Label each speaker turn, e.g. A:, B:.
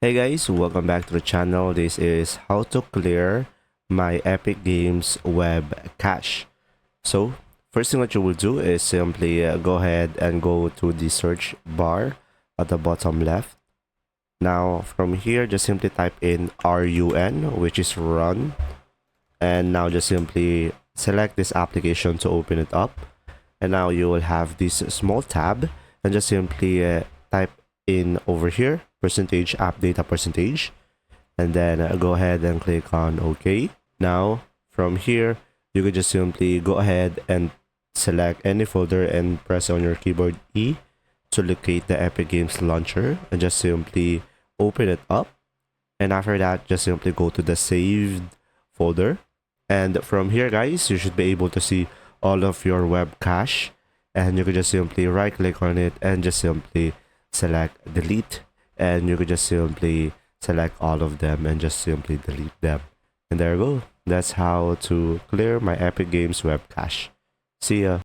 A: Hey guys, welcome back to the channel. This is how to clear my Epic Games web cache. So first thing what you will do is simply go ahead and go to the search bar at the bottom left. Now from here, just simply type in run, which is run, and now just simply select this application to open it up. And now you will have this small tab, and just simply type in over here percentage app data percentage, and then go ahead and click on OK. Now from here, you could just simply go ahead and select any folder and press on your keyboard E to locate the Epic Games launcher, and just simply open it up. And after that, just simply go to the saved folder, and from here guys, you should be able to see all of your web cache, and you could just simply right click on it and just simply select delete, and you could just simply select all of them and just simply delete them. And there you go. That's how to clear my Epic Games web cache. See ya.